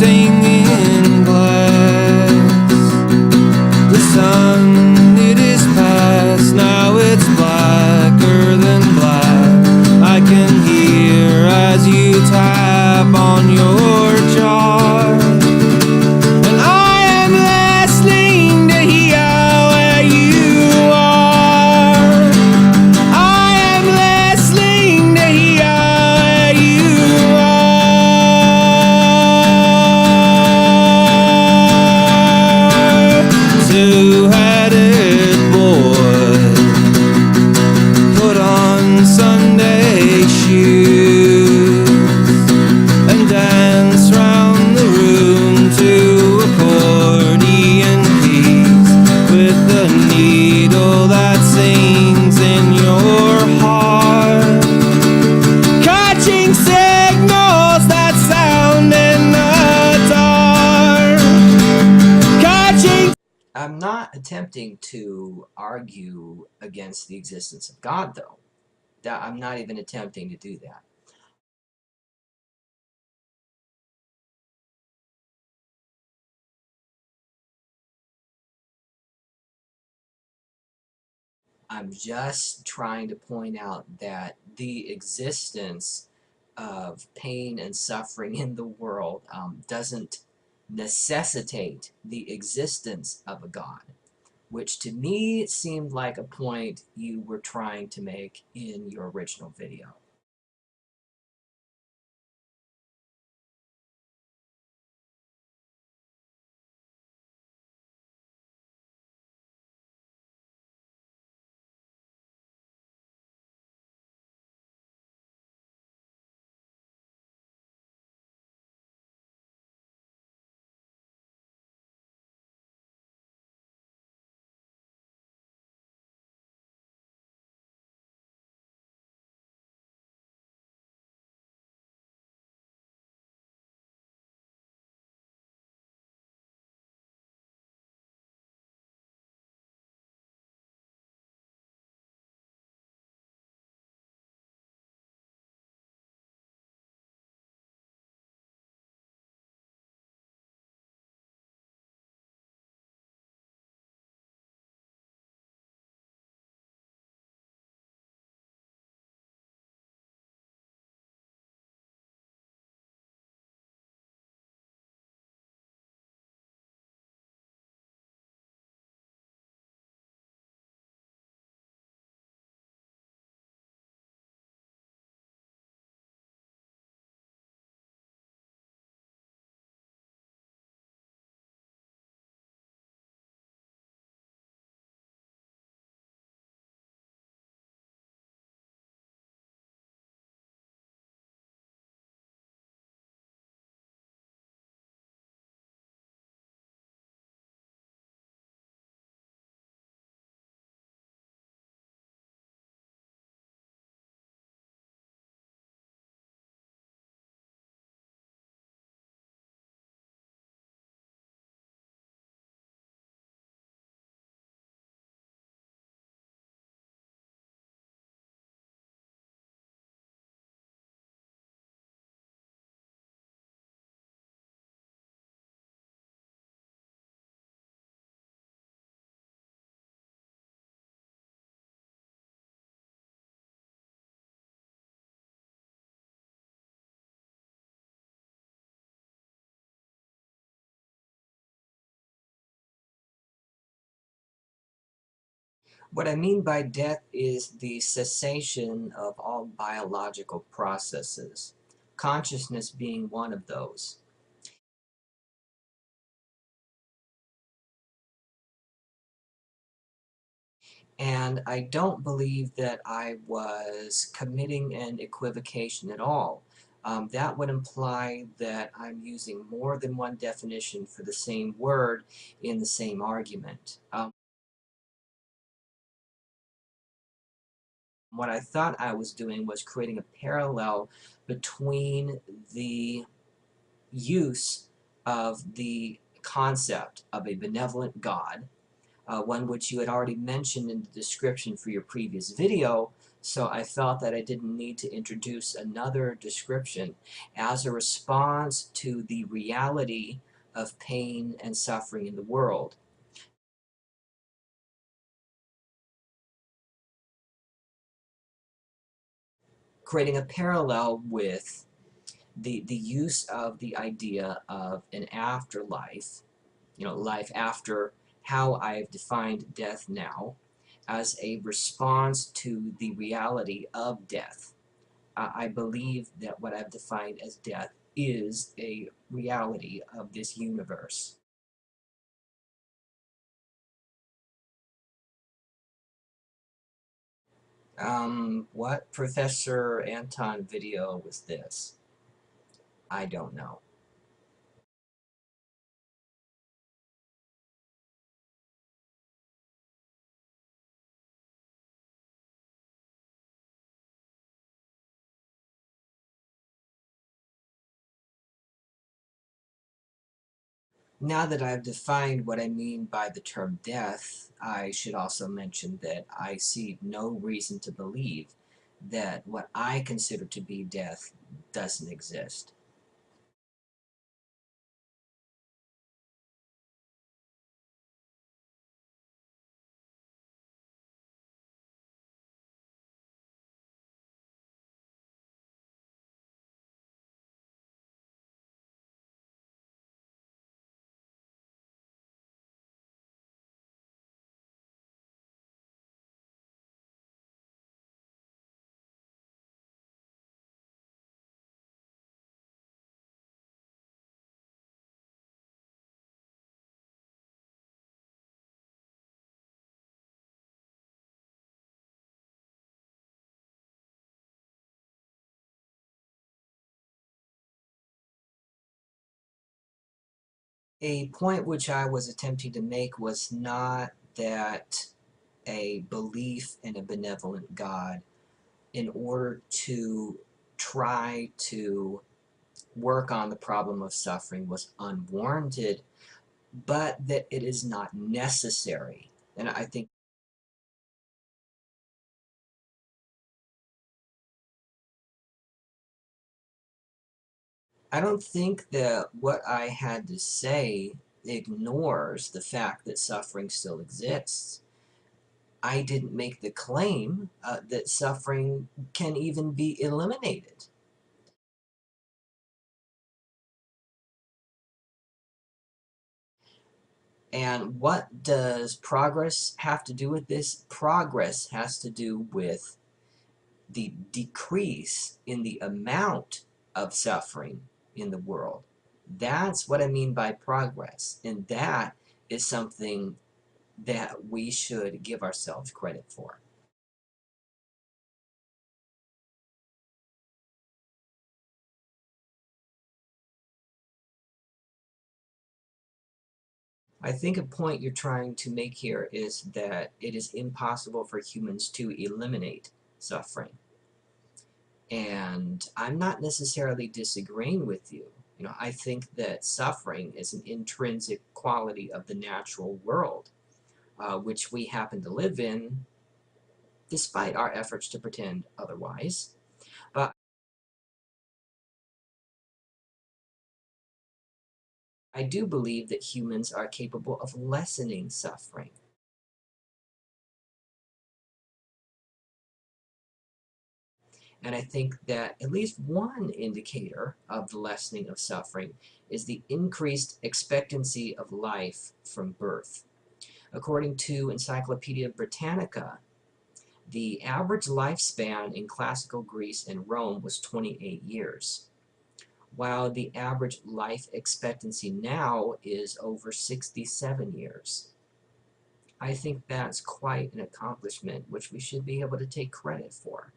floating in glass. The sun, it is past, now it's blacker than black. I can hear as you tap on your jar, and I am listening to hear where you are. I am listening to hear where you are. Two-headed boy, put on Sunday shoes and dance round the room to accordion keys with the needle that sings in your heart, catching signals that sound in the dark, catching. I'm not attempting to argue against the existence of God, though. I'm not even attempting to do that. I'm just trying to point out that the existence of pain and suffering in the world doesn't necessitate the existence of a God, which to me seemed like a point you were trying to make in your original video. What I mean by death is the cessation of all biological processes, consciousness being one of those. And I don't believe that I was committing an equivocation at all. That would imply that I'm using more than one definition for the same word in the same argument. What I thought I was doing was creating a parallel between the use of the concept of a benevolent God, one which you had already mentioned in the description for your previous video, So I felt that I didn't need to introduce another description as a response to the reality of pain and suffering in the world. Creating a parallel with the use of the idea of an afterlife, life after how I've defined death now, as a response to the reality of death. I believe that what I've defined as death is a reality of this universe. What Professoranton video was this? I don't know. Now that I've defined what I mean by the term death, I should also mention that I see no reason to believe that what I consider to be death doesn't exist. A point which I was attempting to make was not that a belief in a benevolent God in order to try to work on the problem of suffering was unwarranted, but that it is not necessary. And I don't think that what I had to say ignores the fact that suffering still exists. I didn't make the claim that suffering can even be eliminated. And what does progress have to do with this? Progress has to do with the decrease in the amount of suffering in the world. That's what I mean by progress. And that is something that we should give ourselves credit for. I think a point you're trying to make here is that it is impossible for humans to eliminate suffering. And I'm not necessarily disagreeing with you. I think that suffering is an intrinsic quality of the natural world, which we happen to live in, despite our efforts to pretend otherwise. But I do believe that humans are capable of lessening suffering. And I think that at least one indicator of the lessening of suffering is the increased expectancy of life from birth. According to Encyclopedia Britannica, the average lifespan in classical Greece and Rome was 28 years, while the average life expectancy now is over 67 years. I think that's quite an accomplishment, which we should be able to take credit for.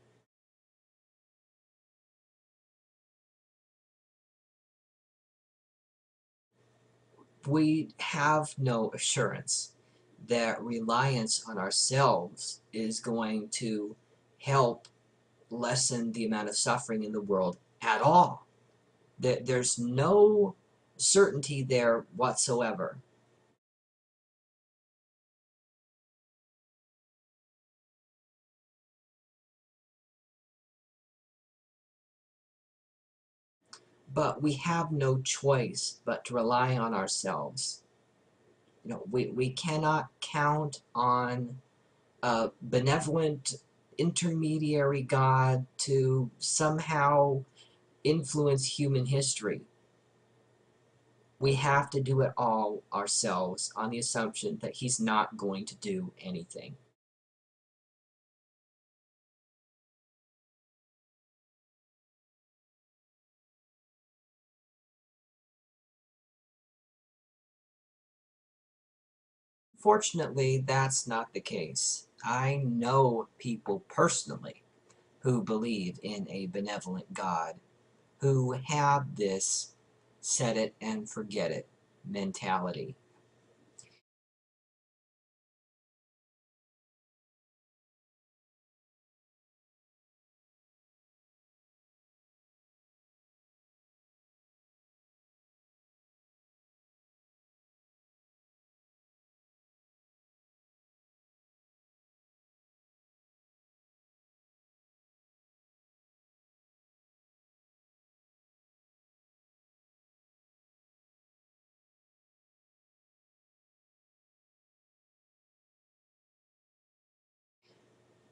We have no assurance that reliance on ourselves is going to help lessen the amount of suffering in the world at all. There's no certainty there whatsoever. but we have no choice but to rely on ourselves. We cannot count on a benevolent intermediary God to somehow influence human history. We have to do it all ourselves on the assumption that he's not going to do anything. Fortunately, that's not the case. I know people personally who believe in a benevolent God, who have this set it and forget it mentality.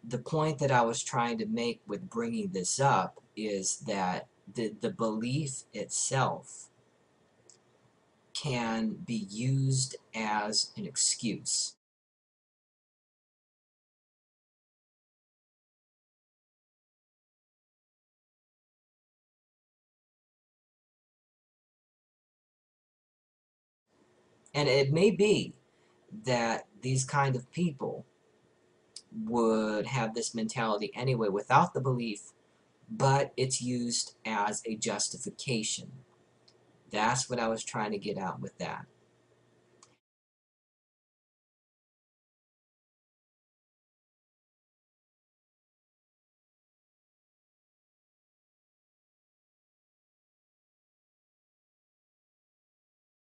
The point that I was trying to make with bringing this up is that the belief itself can be used as an excuse. And it may be that these kind of people would have this mentality anyway without the belief, but it's used as a justification. That's what I was trying to get out with that.